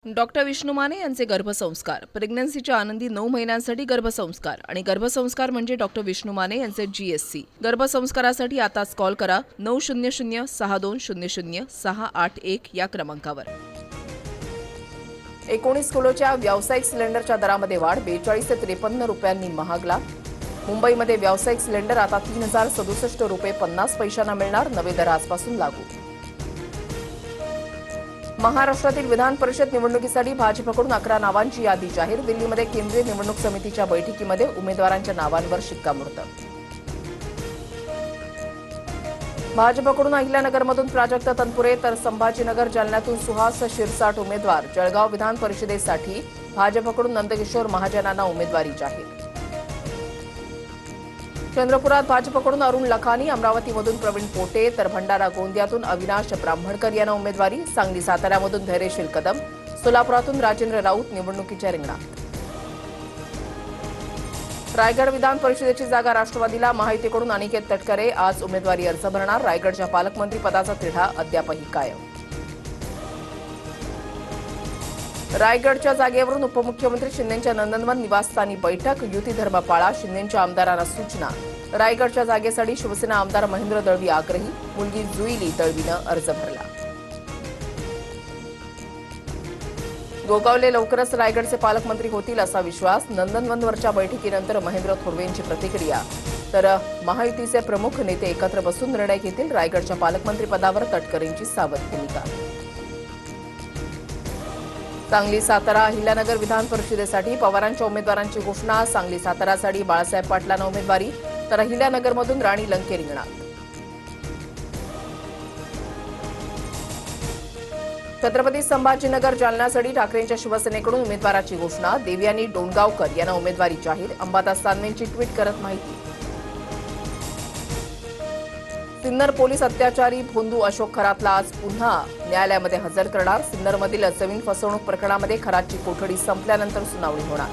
Doctor Vishnu Mane यांचे गर्भसंस्कार, प्रेग्नन्सीच्या आनंदी 9 महिन्यांसाठी गर्भसंस्कार आणि गर्भसंस्कार म्हणजे डॉक्टर विष्णू माने यांचे GSC। गर्भसंस्कारासाठी आताच कॉल करा 900-6200-681 या क्रमांकावर। 19 किलोच्या व्यावसायिक सिलेंडरच्या दरामध्ये वाढ, 42 ते 53 रुपयांनी महागला। मुंबईमध्ये व्यावसायिक सिलेंडर आता 3067 रुपये 50 पैशांना मिळणार, नवे दर आजपासून लागू। महाराष्ट्रातील विधान परिषद निवडणुकीसाठी भाजपकडून 11 नावांची यादी जाहीर। दिल्लीमध्ये केंद्रीय निवडणूक समितीच्या बैठकीमध्ये उमेदवारांच्या नावांवर शिक्कामोर्तब। भाजपकडून अहिल्यानगरमधून प्राजक्त तनपुरे तर संभाजीनगर जालन्यातून सुहास शिरसाट उमेदवार। जळगाव विधान परिषदेसाठी भाजपकडून नंदकिशोर महाजनांना उमेदवारी जाहीर। चंद्रपुरात भाजपकडून अरुण लखानी, अमरावतीमधून प्रवीण पोटे तर भंडारा गोंदियातून अविनाश ब्राह्मणकर यांना उमेदवारी। सांगली साताऱ्यामधून धैर्यशील कदम, सोलापुरातून राजेंद्र राऊत निवडणुकीच्या रिंगणात। रायगड विधान परिषदेची जागा राष्ट्रवादीला, महायुतीकडून अनिकेत तटकरे आज उमेदवारी अर्ज भरणार। रायगडच्या पालकमंत्री पदाचा तिढा अद्यापही कायम। रायगडच्या जागेवरून उपमुख्यमंत्री शिंदेंच्या नंदनवन निवासस्थानी बैठक, युती धर्म पाळा, शिंदेंच्या आमदारांना सूचना। रायगडच्या जागेसाठी शिवसेना आमदार महेंद्र दळवी आग्रही, मुलगी जुईली दळवीनं अर्ज भरला। गोगावले लवकरच रायगडचे पालकमंत्री होतील असा विश्वास, नंदनवनवरच्या बैठकीनंतर महेंद्र थोरवेंची प्रतिक्रिया। तर महायुतीचे प्रमुख नेते एकत्र बसून निर्णय घेतील, रायगडच्या पालकमंत्रीपदावर तटकरेंची सावध भूमिका। सांगली सातारा अहिल्यानगर विधान परिषदेसाठी पवारांच्या उमेदवारांची घोषणा। सांगली सातारासाठी बाळासाहेब पाटलांना उमेदवारी तर अहिल्यानगरमधून राणी लंके रिंगणात। छत्रपती संभाजीनगर जालन्यासाठी ठाकरेंच्या शिवसेनेकडून उमेदवाराची घोषणा। देवयानी डोणगावकर यांना उमेदवारी जाहीर, अंबादास दानवेंची ट्विट करत माहिती। सिन्नर पोलीस अत्याचारी भोंदू अशोक खरातला आज पुन्हा न्यायालयामध्ये हजर करणार। सिन्नरमधील जमीन फसवणूक प्रकरणामध्ये खरातची कोठडी संपल्यानंतर सुनावणी होणार।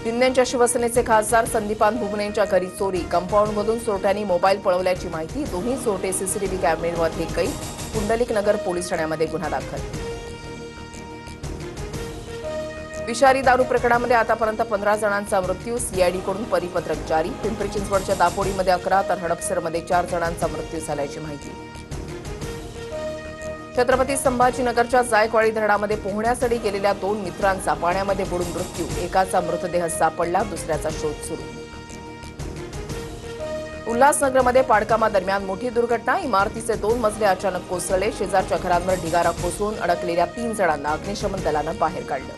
शिंदेंच्या शिवसेनेचे खासदार संदीपान भुमरेंच्या घरी चोरी, कंपाऊंडमधून चोरट्यांनी मोबाईल पळवल्याची माहिती। दोन्ही चोरटे सीसीटीव्ही कॅमेऱ्यामध्ये कैद, पुंडलिक नगर पोलीस ठाण्यामध्ये गुन्हा दाखल। विषारी दारू प्रकरणामध्ये आतापर्यंत 15 जणांचा मृत्यू, सीआयडीकडून परिपत्रक जारी। पिंपरी चिंचवडच्या दापोडीमध्ये 11 तर हडपसरमध्ये 4 जणांचा मृत्यू झाल्याची माहिती। छत्रपती संभाजीनगरच्या जायकवाडी धरणामध्ये पोहण्यासाठी गेलेल्या 2 मित्रांचा पाण्यामध्ये बुडून मृत्यू, एकाचा मृतदेह सापडला, दुसऱ्याचा शोध सुरू। उल्हासनगरमध्ये पाडकामादरम्यान मोठी दुर्घटना, इमारतीचे 2 मजले अचानक कोसळले, शेजारच्या घरांवर ढिगारा कोसळून अडकलेल्या 3 जणांना अग्निशमन दलानं बाहेर काढलं।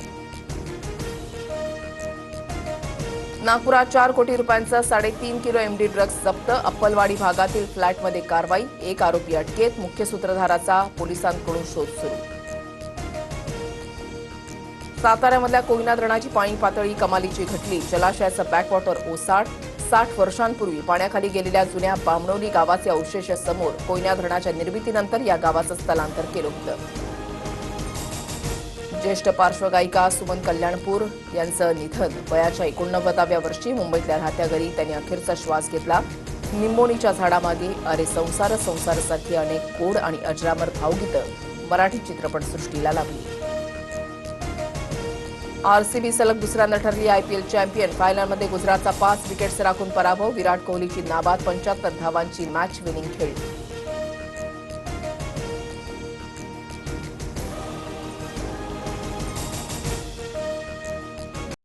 नागपुरात 4 कोटी रुपयांचा 3.5 किलो एमडी ड्रग्ज जप्त, अप्पलवाडी भागातील फ्लॅटमध्ये कारवाई, 1 आरोपी अटकेत, मुख्य सूत्रधाराचा पोलिसांकडून शोध सुरू। साताऱ्यामधल्या कोयना धरणाची पाणी पातळी कमालीची घटली, जलाशयाचं बॅकवॉटर ओसाड। 60 वर्षांपूर्वी पाण्याखाली गेलेल्या जुन्या बामणोली गावाचे अवशेष समोर, कोयना धरणाच्या निर्मितीनंतर या गावाचं स्थलांतर केलं होतं। ज्येष्ठ पार्श्वगायिका सुमन कल्याणपूर यांचं निधन, वयाच्या 89व्या वर्षी मुंबईतल्या राहत्या घरी त्यांनी अखेरचा श्वास घेतला। निंबोणीच्या झाडामागे, अरे संसार संसारसारखी अनेक गोड आणि अजरामर भावगीतं मराठी चित्रपटसृष्टीला लाभली। आरसीबी सलग दुसऱ्यांदा ठरली IPL चॅम्पियन, फायनलमध्ये गुजरातचा 5 विकेट्स राखून पराभव, विराट कोहलीची नाबाद 75 धावांची मॅच विनिंग खेळी।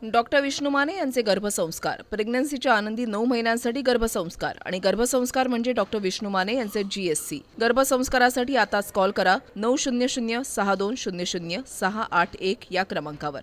डॉक्टर विष्णू माने यांचे गर्भसंस्कार, प्रेग्नन्सीच्या आनंदी 9 महिन्यांसाठी गर्भसंस्कार आणि गर्भसंस्कार म्हणजे डॉक्टर विष्णू माने यांचे GSC। गर्भसंस्कारासाठी आताच कॉल करा 900-6200-681 या क्रमांकावर।